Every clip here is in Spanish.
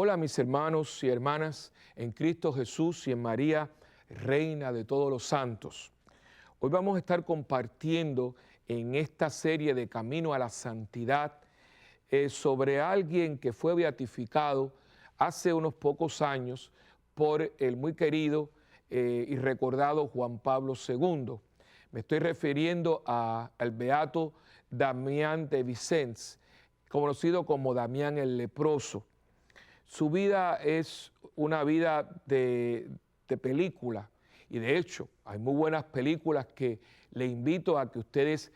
Hola mis hermanos y hermanas en Cristo Jesús y en María, Reina de todos los santos. Hoy vamos a estar compartiendo en esta serie de Camino a la Santidad sobre alguien que fue beatificado hace unos pocos años por el muy querido y recordado Juan Pablo II. Me estoy refiriendo al beato Damián de Vicens, conocido como Damián el Leproso. Su vida es una vida de película y de hecho hay muy buenas películas que le invito a que ustedes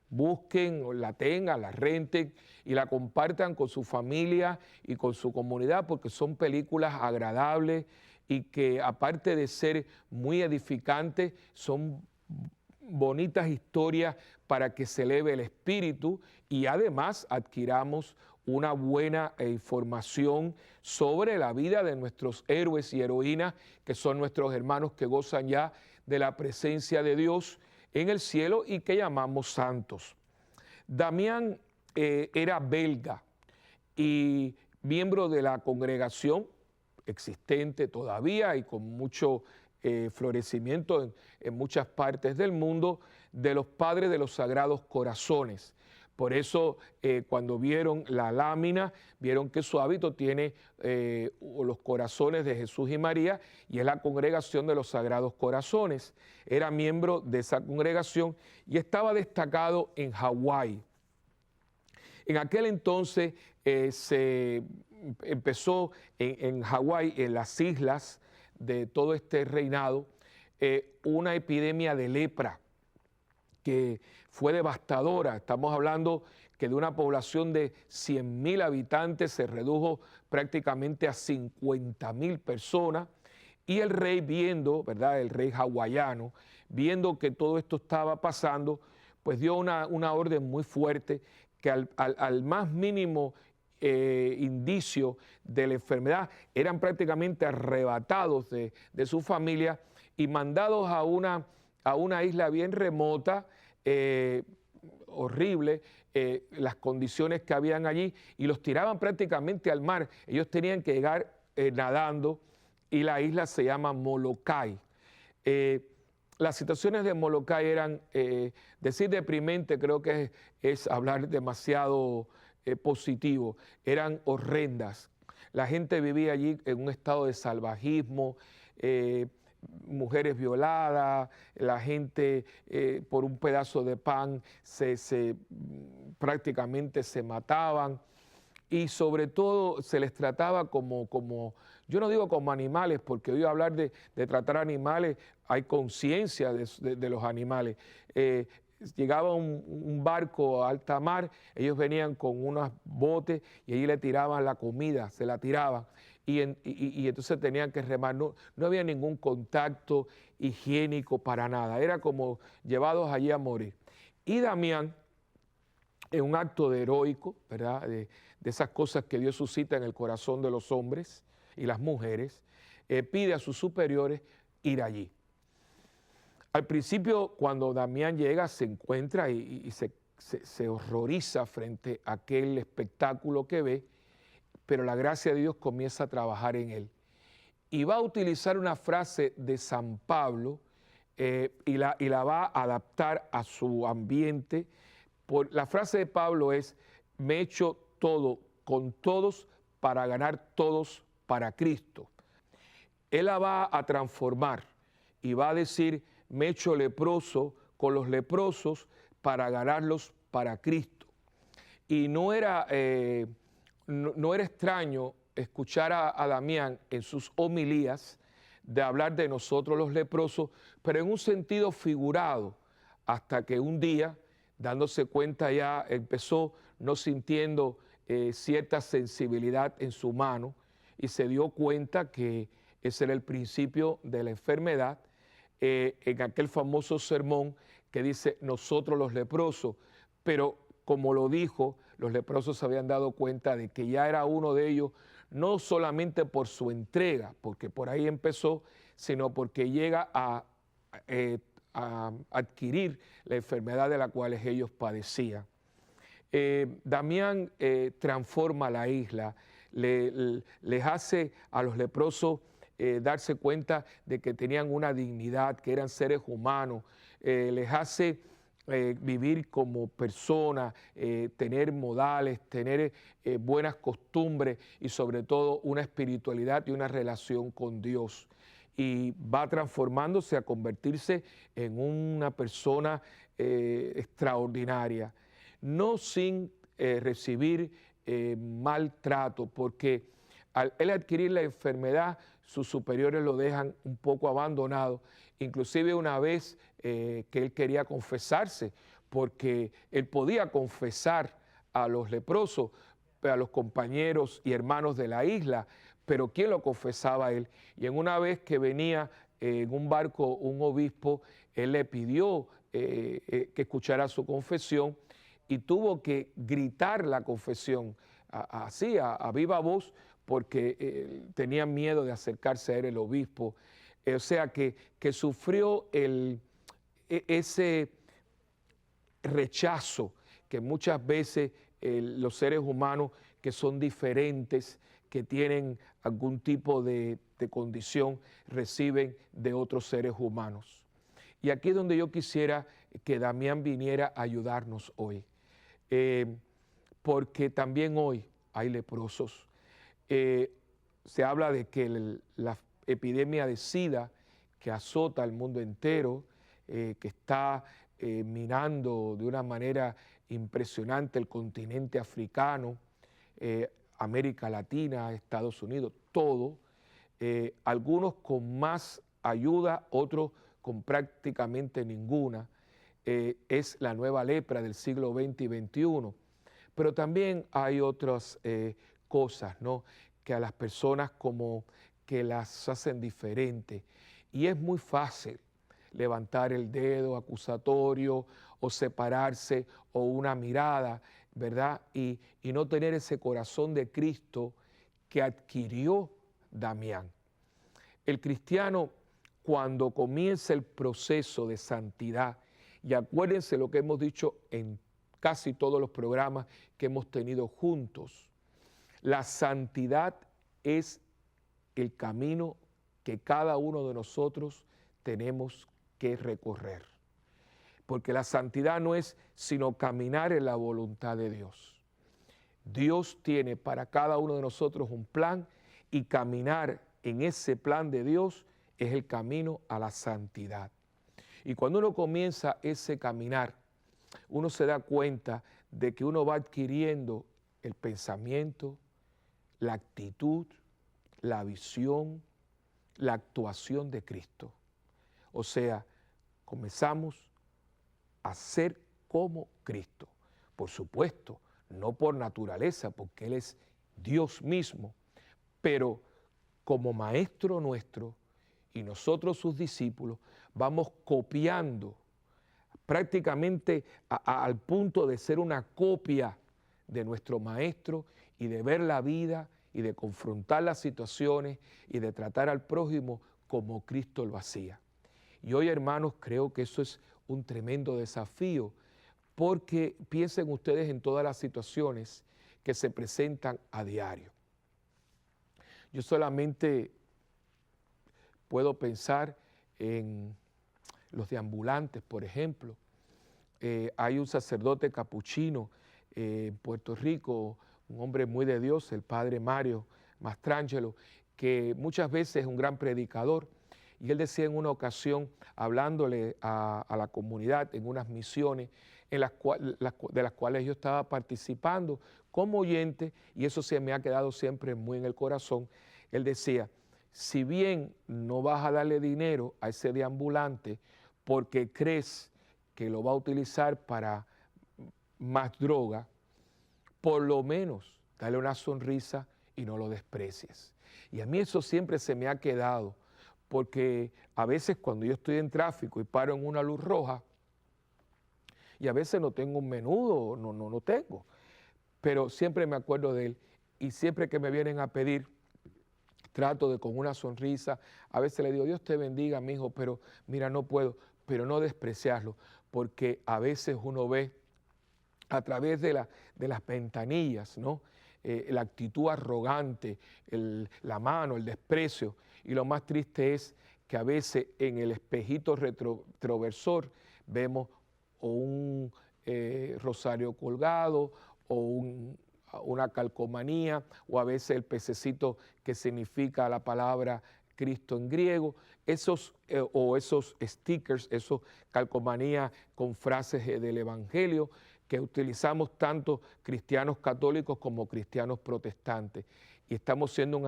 busquen, o la tengan, la renten y la compartan con su familia y con su comunidad, porque son películas agradables y que aparte de ser muy edificantes, son bonitas historias para que se eleve el espíritu y además adquiramos una buena información sobre la vida de nuestros héroes y heroínas, que son nuestros hermanos que gozan ya de la presencia de Dios en el cielo y que llamamos santos. Damián era belga y miembro de la congregación existente todavía y con mucho florecimiento en muchas partes del mundo, de los padres de los Sagrados Corazones. Por eso cuando vieron la lámina, vieron que su hábito tiene los corazones de Jesús y María y es la congregación de los Sagrados Corazones. Era miembro de esa congregación y estaba destacado en Hawái. En aquel entonces se empezó en Hawái, en las islas de todo este reinado, una epidemia de lepra que fue devastadora. Estamos hablando que de una población de 100,000 habitantes se redujo prácticamente a 50,000 personas y el rey viendo, ¿verdad?, el rey hawaiano, viendo que todo esto estaba pasando, pues dio una orden muy fuerte que al más mínimo indicio de la enfermedad eran prácticamente arrebatados de su familia y mandados a una isla bien remota, horrible, las condiciones que habían allí, y los tiraban prácticamente al mar. Ellos tenían que llegar nadando y la isla se llama Molokai. Las situaciones de Molokai eran, decir deprimente creo que es hablar demasiado positivo, eran horrendas. La gente vivía allí en un estado de salvajismo, mujeres violadas, la gente por un pedazo de pan prácticamente se mataban y sobre todo se les trataba como yo no digo como animales, porque hoy hablar de tratar animales, hay conciencia de los animales. Llegaba un barco a alta mar, ellos venían con unos botes y allí le tiraban la comida, se la tiraban. Y entonces tenían que remar, no había ningún contacto higiénico para nada, era como llevados allí a morir. Y Damián, en un acto de heroico, ¿verdad?, de esas cosas que Dios suscita en el corazón de los hombres y las mujeres, pide a sus superiores ir allí. Al principio, cuando Damián llega, se encuentra y se horroriza frente a aquel espectáculo que ve, pero la gracia de Dios comienza a trabajar en él. Y va a utilizar una frase de San Pablo y la va a adaptar a su ambiente. La frase de Pablo es: me he hecho todo con todos para ganar todos para Cristo. Él la va a transformar y va a decir: me he hecho leproso con los leprosos para ganarlos para Cristo. Y no era extraño escuchar a Damián en sus homilías de hablar de nosotros los leprosos, pero en un sentido figurado, hasta que un día, dándose cuenta ya, empezó no sintiendo cierta sensibilidad en su mano y se dio cuenta que ese era el principio de la enfermedad, en aquel famoso sermón que dice nosotros los leprosos, pero como lo dijo, los leprosos se habían dado cuenta de que ya era uno de ellos, no solamente por su entrega, porque por ahí empezó, sino porque llega a adquirir la enfermedad de la cual ellos padecían. Damián transforma la isla, les hace a los leprosos darse cuenta de que tenían una dignidad, que eran seres humanos, les hace vivir como personas, tener modales, tener buenas costumbres y sobre todo una espiritualidad y una relación con Dios. Y va transformándose a convertirse en una persona extraordinaria, no sin recibir maltrato, porque al él adquirir la enfermedad, sus superiores lo dejan un poco abandonado, inclusive una vez que él quería confesarse, porque él podía confesar a los leprosos, a los compañeros y hermanos de la isla, pero ¿quién lo confesaba a él? Y en una vez que venía en un barco un obispo, él le pidió que escuchara su confesión y tuvo que gritar la confesión así, a viva voz, porque tenían miedo de acercarse a él el obispo. O sea que sufrió ese rechazo que muchas veces los seres humanos que son diferentes, que tienen algún tipo de condición, reciben de otros seres humanos. Y aquí es donde yo quisiera que Damián viniera a ayudarnos hoy, porque también hoy hay leprosos. Se habla de que la epidemia de SIDA que azota al mundo entero, que está minando de una manera impresionante el continente africano, América Latina, Estados Unidos, todo, algunos con más ayuda, otros con prácticamente ninguna, es la nueva lepra del siglo XX y XXI. Pero también hay otras cosas, ¿no?, que a las personas como que las hacen diferentes. Y es muy fácil levantar el dedo acusatorio o separarse o una mirada, ¿verdad? Y no tener ese corazón de Cristo que adquirió Damián. El cristiano, cuando comienza el proceso de santidad, y acuérdense lo que hemos dicho en casi todos los programas que hemos tenido juntos, la santidad es el camino que cada uno de nosotros tenemos que recorrer. Porque la santidad no es sino caminar en la voluntad de Dios. Dios tiene para cada uno de nosotros un plan y caminar en ese plan de Dios es el camino a la santidad. Y cuando uno comienza ese caminar, uno se da cuenta de que uno va adquiriendo el pensamiento, la actitud, la visión, la actuación de Cristo. O sea, comenzamos a ser como Cristo. Por supuesto, no por naturaleza, porque Él es Dios mismo, pero como Maestro nuestro y nosotros sus discípulos vamos copiando prácticamente al punto de ser una copia de nuestro Maestro y de ver la vida y de confrontar las situaciones y de tratar al prójimo como Cristo lo hacía. Y hoy, hermanos, creo que eso es un tremendo desafío, porque piensen ustedes en todas las situaciones que se presentan a diario. Yo solamente puedo pensar en los deambulantes, por ejemplo. Hay un sacerdote capuchino en Puerto Rico, un hombre muy de Dios, el padre Mario Mastrangelo, que muchas veces es un gran predicador. Y él decía en una ocasión, hablándole a la comunidad en unas misiones de las cuales yo estaba participando como oyente, y eso se me ha quedado siempre muy en el corazón, él decía, si bien no vas a darle dinero a ese deambulante porque crees que lo va a utilizar para más droga, por lo menos dale una sonrisa y no lo desprecies. Y a mí eso siempre se me ha quedado, porque a veces cuando yo estoy en tráfico y paro en una luz roja, y a veces no tengo un menudo, no tengo, pero siempre me acuerdo de él, y siempre que me vienen a pedir, trato de con una sonrisa, a veces le digo, Dios te bendiga, mi hijo, pero mira, no puedo, pero no despreciarlo, porque a veces uno ve a través de las ventanillas, ¿no?, la actitud arrogante, la mano, el desprecio. Y lo más triste es que a veces en el espejito retroversor vemos o un rosario colgado o una calcomanía, o a veces el pececito que significa la palabra Cristo en griego, o esos stickers, esos calcomanías con frases del Evangelio que utilizamos tanto cristianos católicos como cristianos protestantes. Y estamos siendo un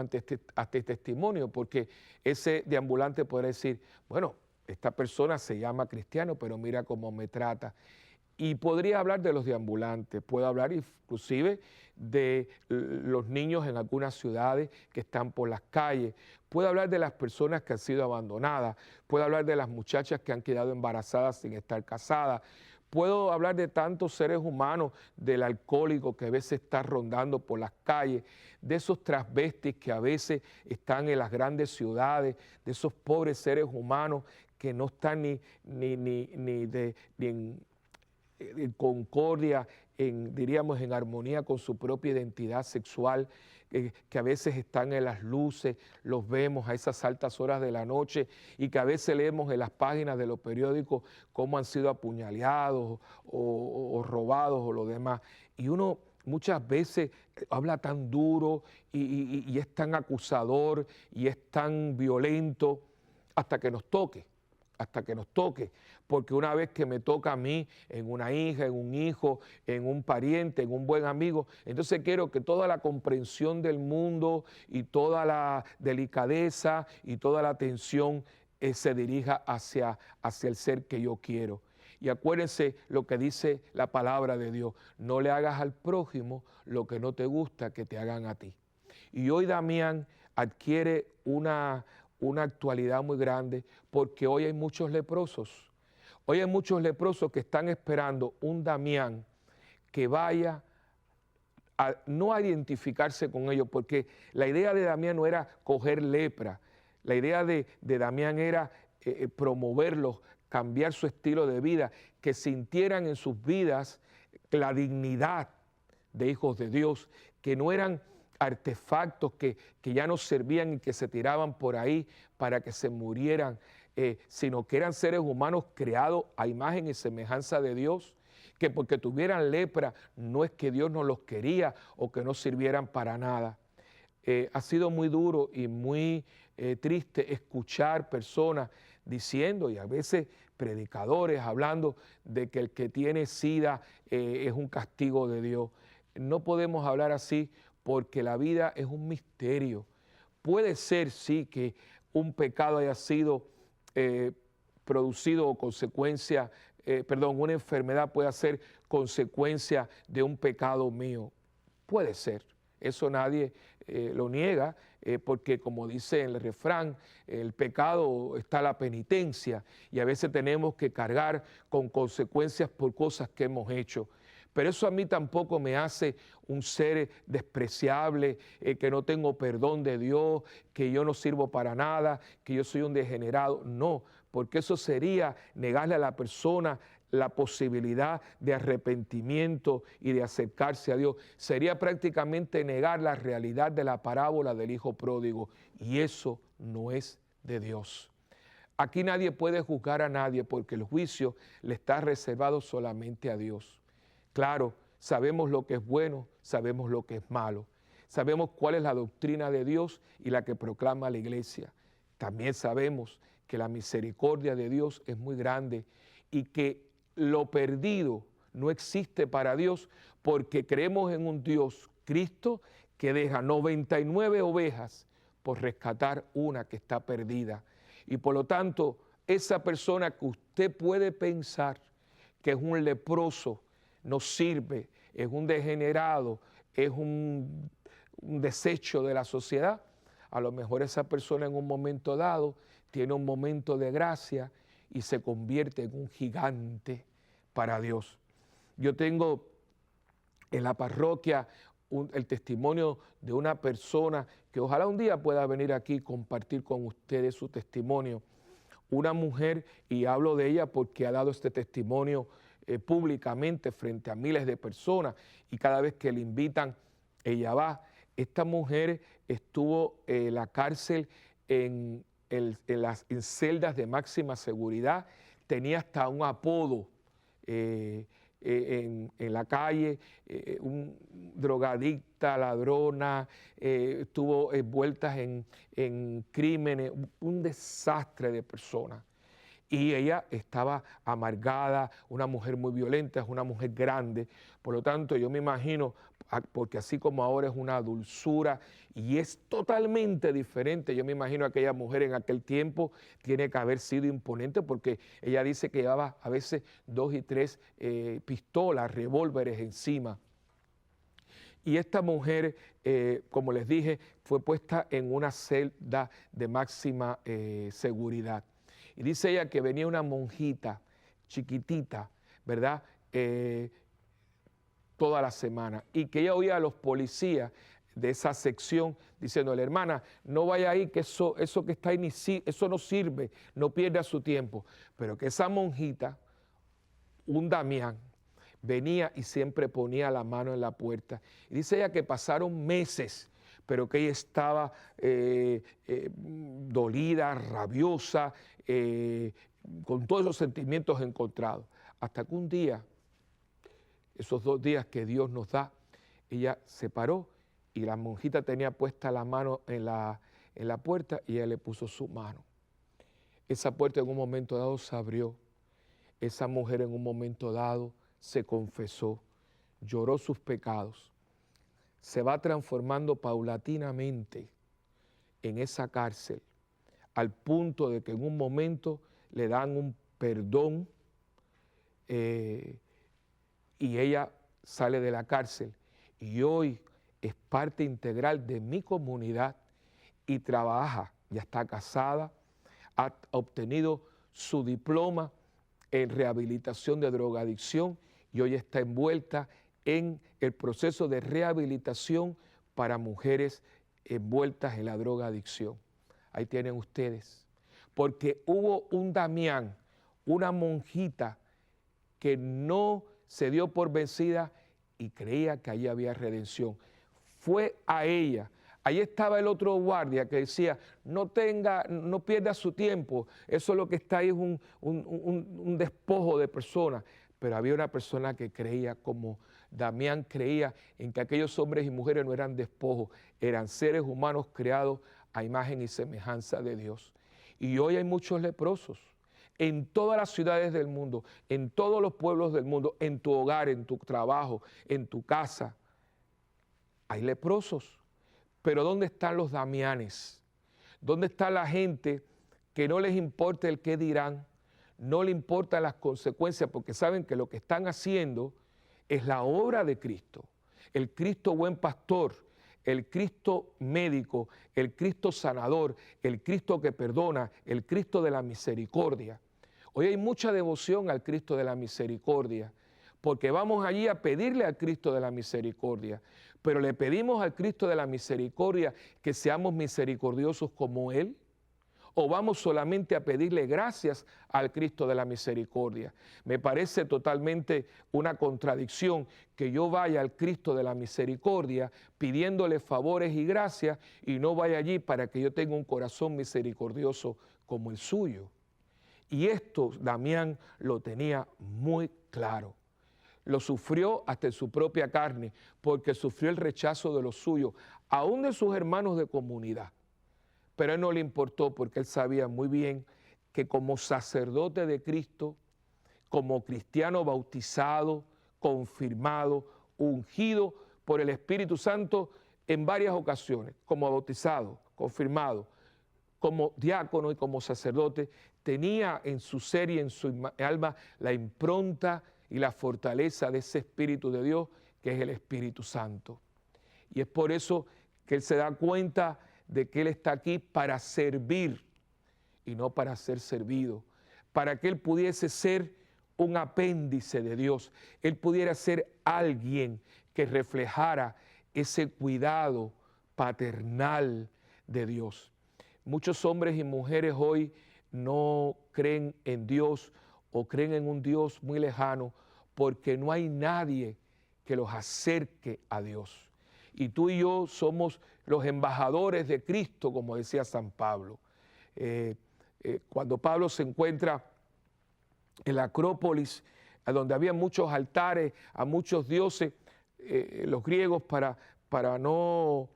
antitestimonio, porque ese deambulante podrá decir, bueno, esta persona se llama cristiano, pero mira cómo me trata. Y podría hablar de los deambulantes, puedo hablar inclusive de los niños en algunas ciudades que están por las calles, puedo hablar de las personas que han sido abandonadas, puedo hablar de las muchachas que han quedado embarazadas sin estar casadas, puedo hablar de tantos seres humanos, del alcohólico que a veces está rondando por las calles, de esos transvestis que a veces están en las grandes ciudades, de esos pobres seres humanos que no están ni en concordia, diríamos en armonía con su propia identidad sexual, que a veces están en las luces, los vemos a esas altas horas de la noche y que a veces leemos en las páginas de los periódicos cómo han sido apuñaleados o robados o lo demás. Y uno muchas veces habla tan duro y es tan acusador y es tan violento hasta que nos toque. Porque una vez que me toca a mí, en una hija, en un hijo, en un pariente, en un buen amigo, entonces quiero que toda la comprensión del mundo y toda la delicadeza y toda la atención se dirija hacia el ser que yo quiero. Y acuérdense lo que dice la palabra de Dios, no le hagas al prójimo lo que no te gusta que te hagan a ti. Y hoy Damián adquiere una actualidad muy grande, porque hoy hay muchos leprosos. Hoy hay muchos leprosos que están esperando un Damián que vaya no a identificarse con ellos, porque la idea de Damián no era coger lepra, la idea de Damián era promoverlos, cambiar su estilo de vida, que sintieran en sus vidas la dignidad de hijos de Dios, que no eran artefactos que ya no servían y que se tiraban por ahí para que se murieran, sino que eran seres humanos creados a imagen y semejanza de Dios, que porque tuvieran lepra no es que Dios no los quería o que no sirvieran para nada. Ha sido muy duro y muy triste escuchar personas diciendo, y a veces predicadores hablando de que el que tiene SIDA es un castigo de Dios. No podemos hablar así, porque la vida es un misterio. Puede ser, sí, que un pecado haya sido producido o consecuencia, una enfermedad pueda ser consecuencia de un pecado mío. Puede ser, eso nadie lo niega, porque como dice el refrán, el pecado está la penitencia y a veces tenemos que cargar con consecuencias por cosas que hemos hecho. Pero eso a mí tampoco me hace un ser despreciable, que no tengo perdón de Dios, que yo no sirvo para nada, que yo soy un degenerado. No, porque eso sería negarle a la persona la posibilidad de arrepentimiento y de acercarse a Dios. Sería prácticamente negar la realidad de la parábola del hijo pródigo, y eso no es de Dios. Aquí nadie puede juzgar a nadie, porque el juicio le está reservado solamente a Dios. Claro, sabemos lo que es bueno, sabemos lo que es malo. Sabemos cuál es la doctrina de Dios y la que proclama la iglesia. También sabemos que la misericordia de Dios es muy grande y que lo perdido no existe para Dios, porque creemos en un Dios, Cristo, que deja 99 ovejas por rescatar una que está perdida. Y por lo tanto, esa persona que usted puede pensar que es un leproso, no sirve, es un degenerado, es un desecho de la sociedad, a lo mejor esa persona en un momento dado tiene un momento de gracia y se convierte en un gigante para Dios. Yo tengo en la parroquia el testimonio de una persona que ojalá un día pueda venir aquí y compartir con ustedes su testimonio. Una mujer, y hablo de ella porque ha dado este testimonio públicamente frente a miles de personas, y cada vez que le invitan ella va. Esta mujer estuvo en la cárcel en celdas de máxima seguridad, tenía hasta un apodo en la calle, un drogadicta, ladrona, estuvo envuelta en crímenes, un desastre de persona. Y ella estaba amargada, una mujer muy violenta, es una mujer grande. Por lo tanto, yo me imagino, porque así como ahora es una dulzura y es totalmente diferente, yo me imagino aquella mujer en aquel tiempo tiene que haber sido imponente, porque ella dice que llevaba a veces 2 y 3 pistolas, revólveres encima. Y esta mujer, como les dije, fue puesta en una celda de máxima seguridad. Y dice ella que venía una monjita chiquitita, ¿verdad? Toda la semana. Y que ella oía a los policías de esa sección diciéndole, hermana, no vaya ahí, que eso que está ahí, eso no sirve, no pierda su tiempo. Pero que esa monjita, un Damián, venía y siempre ponía la mano en la puerta. Y dice ella que pasaron meses, pero que ella estaba dolida, rabiosa, con todos esos sentimientos encontrados. Hasta que un día, esos 2 días que Dios nos da, ella se paró y la monjita tenía puesta la mano en la puerta y ella le puso su mano. Esa puerta en un momento dado se abrió. Esa mujer en un momento dado se confesó, lloró sus pecados, se va transformando paulatinamente en esa cárcel, al punto de que en un momento le dan un perdón y ella sale de la cárcel y hoy es parte integral de mi comunidad y trabaja, ya está casada, ha obtenido su diploma en rehabilitación de drogadicción y hoy está envuelta en el proceso de rehabilitación para mujeres envueltas en la drogadicción. Ahí tienen ustedes. Porque hubo un Damián, una monjita que no se dio por vencida y creía que allí había redención. Fue a ella. Ahí estaba el otro guardia que decía, no pierda su tiempo, eso lo que está ahí es un despojo de personas. Pero había una persona que creía, como Damián creía, en que aquellos hombres y mujeres no eran despojos, eran seres humanos creados a imagen y semejanza de Dios. Y hoy hay muchos leprosos en todas las ciudades del mundo, en todos los pueblos del mundo, en tu hogar, en tu trabajo, en tu casa. Hay leprosos. Pero ¿dónde están los Damianes? ¿Dónde está la gente que no les importa el qué dirán? No le importan las consecuencias porque saben que lo que están haciendo es la obra de Cristo. El Cristo buen pastor, el Cristo médico, el Cristo sanador, el Cristo que perdona, el Cristo de la misericordia. Hoy hay mucha devoción al Cristo de la misericordia, porque vamos allí a pedirle al Cristo de la misericordia, pero le pedimos al Cristo de la misericordia que seamos misericordiosos como Él, o vamos solamente a pedirle gracias al Cristo de la misericordia. Me parece totalmente una contradicción que yo vaya al Cristo de la misericordia pidiéndole favores y gracias y no vaya allí para que yo tenga un corazón misericordioso como el suyo. Y esto Damián lo tenía muy claro. Lo sufrió hasta en su propia carne, porque sufrió el rechazo de los suyos, aún de sus hermanos de comunidad. Pero a él no le importó, porque él sabía muy bien que como sacerdote de Cristo, como cristiano bautizado, confirmado, ungido por el Espíritu Santo en varias ocasiones, como bautizado, confirmado, como diácono y como sacerdote, tenía en su ser y en su alma la impronta y la fortaleza de ese Espíritu de Dios, que es el Espíritu Santo. Y es por eso que él se da cuenta de que él está aquí para servir y no para ser servido, para que él pudiese ser un apéndice de Dios, él pudiera ser alguien que reflejara ese cuidado paternal de Dios. Muchos hombres y mujeres hoy no creen en Dios o creen en un Dios muy lejano porque no hay nadie que los acerque a Dios. y tú y yo somos los embajadores de Cristo, como decía San Pablo. Cuando Pablo se encuentra en la Acrópolis, a donde había muchos altares a muchos dioses, los griegos para no,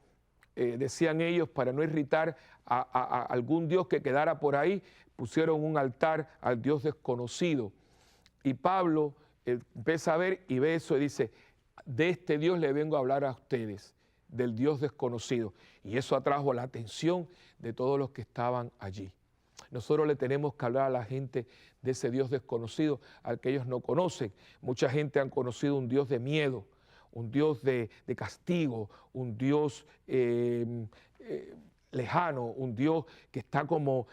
decían ellos, para no irritar a algún dios que quedara por ahí, pusieron un altar al Dios desconocido. Y Pablo empieza a ver y ve eso y dice, de este Dios le vengo a hablar a ustedes, del Dios desconocido. Y eso atrajo la atención de todos los que estaban allí. Nosotros le tenemos que hablar a la gente de ese Dios desconocido, al que ellos no conocen. Mucha gente han conocido un Dios de miedo, un Dios de castigo, un Dios lejano, un Dios que está como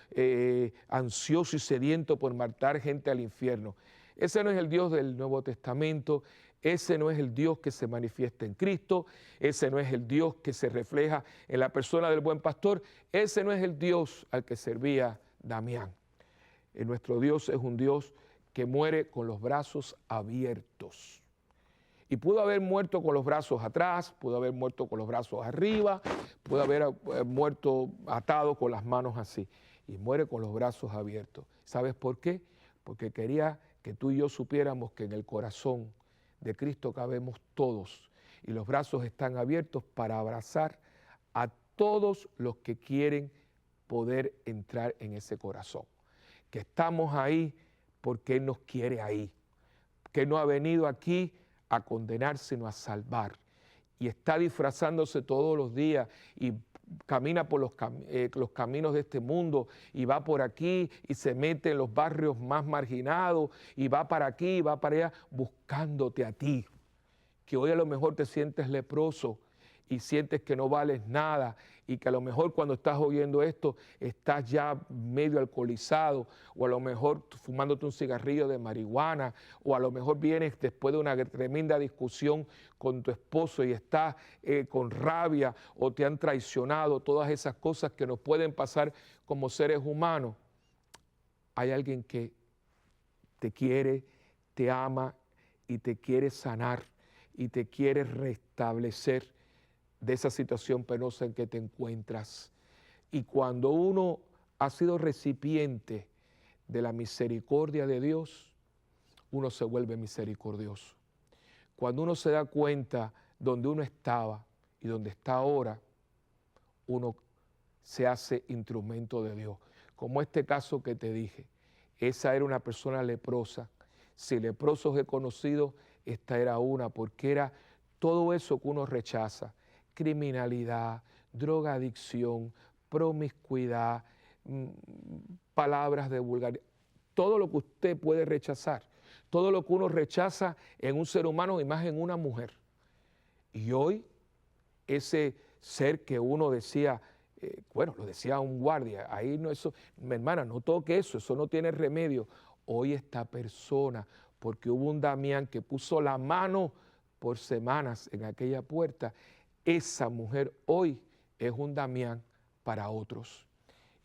ansioso y sediento por matar gente al infierno. Ese no es el Dios del Nuevo Testamento, ese no es el Dios que se manifiesta en Cristo, ese no es el Dios que se refleja en la persona del buen pastor, ese no es el Dios al que servía Damián. Nuestro Dios es un Dios que muere con los brazos abiertos. Y pudo haber muerto con los brazos atrás, pudo haber muerto con los brazos arriba, pudo haber muerto atado con las manos así. Y muere con los brazos abiertos. ¿Sabes por qué? Porque quería que tú y yo supiéramos que en el corazón de Cristo cabemos todos. Y los brazos están abiertos para abrazar a todos los que quieren poder entrar en ese corazón. Que estamos ahí porque Él nos quiere ahí. Que no ha venido aquí a condenar, sino a salvar. Y está disfrazándose todos los días y camina por los caminos de este mundo y va por aquí y se mete en los barrios más marginados y va para aquí y va para allá buscándote a ti. Que hoy a lo mejor te sientes leproso y sientes que no vales nada y que a lo mejor cuando estás oyendo esto estás ya medio alcoholizado o a lo mejor fumándote un cigarrillo de marihuana o a lo mejor vienes después de una tremenda discusión con tu esposo y estás con rabia o te han traicionado, todas esas cosas que nos pueden pasar como seres humanos. Hay alguien que te quiere, te ama y te quiere sanar y te quiere restablecer de esa situación penosa en que te encuentras. Y cuando uno ha sido recipiente de la misericordia de Dios, uno se vuelve misericordioso. Cuando uno se da cuenta donde uno estaba y donde está ahora, uno se hace instrumento de Dios. Como este caso que te dije, esa era una persona leprosa. Si leprosos he conocido, esta era una, porque era todo eso que uno rechaza. Criminalidad, drogadicción, promiscuidad, palabras de vulgaridad, todo lo que usted puede rechazar, todo lo que uno rechaza en un ser humano y más en una mujer. Y hoy ese ser que uno decía, lo decía un guardia, ahí no, eso, mi hermana, no toque eso, eso no tiene remedio. Hoy esta persona, porque hubo un Damián que puso la mano por semanas en aquella puerta, esa mujer hoy es un Damián para otros.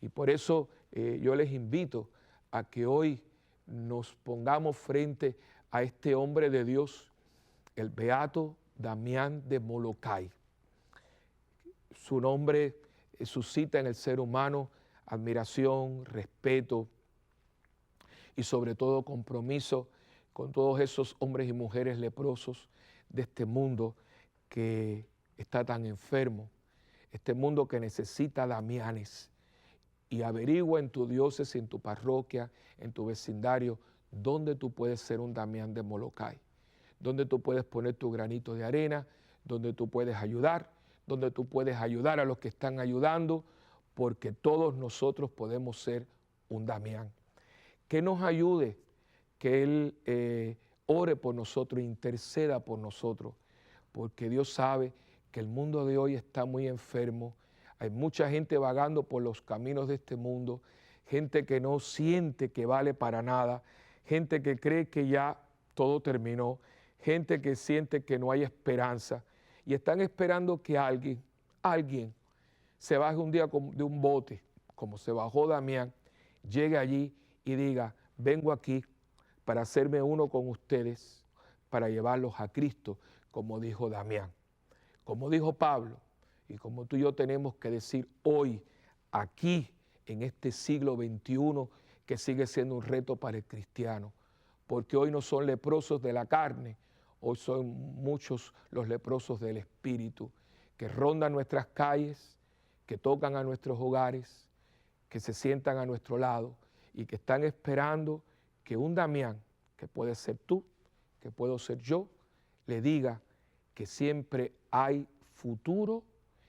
Y por eso yo les invito a que hoy nos pongamos frente a este hombre de Dios, el beato Damián de Molokai. Su nombre suscita en el ser humano admiración, respeto y sobre todo compromiso con todos esos hombres y mujeres leprosos de este mundo que está tan enfermo, este mundo que necesita Damianes. Y averigua en tu diócesis, en tu parroquia, en tu vecindario, dónde tú puedes ser un Damián de Molokai, dónde tú puedes poner tu granito de arena, dónde tú puedes ayudar, donde tú puedes ayudar a los que están ayudando, porque todos nosotros podemos ser un Damián. Que nos ayude, que Él ore por nosotros, interceda por nosotros, porque Dios sabe que el mundo de hoy está muy enfermo. Hay mucha gente vagando por los caminos de este mundo, gente que no siente que vale para nada, gente que cree que ya todo terminó, gente que siente que no hay esperanza y están esperando que alguien se baje un día de un bote, como se bajó Damián, llegue allí y diga, vengo aquí para hacerme uno con ustedes, para llevarlos a Cristo, como dijo Damián. como dijo Pablo, y como tú y yo tenemos que decir hoy, aquí, en este siglo XXI, que sigue siendo un reto para el cristiano, porque hoy no son leprosos de la carne, hoy son muchos los leprosos del espíritu, que rondan nuestras calles, que tocan a nuestros hogares, que se sientan a nuestro lado y que están esperando que un Damián, que puede ser tú, que puedo ser yo, le diga que siempre hay futuro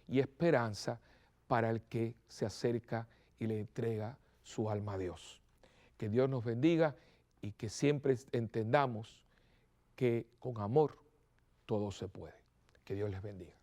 y esperanza para el que se acerca y le entrega su alma a Dios. Que Dios nos bendiga y que siempre entendamos que con amor todo se puede. Que Dios les bendiga.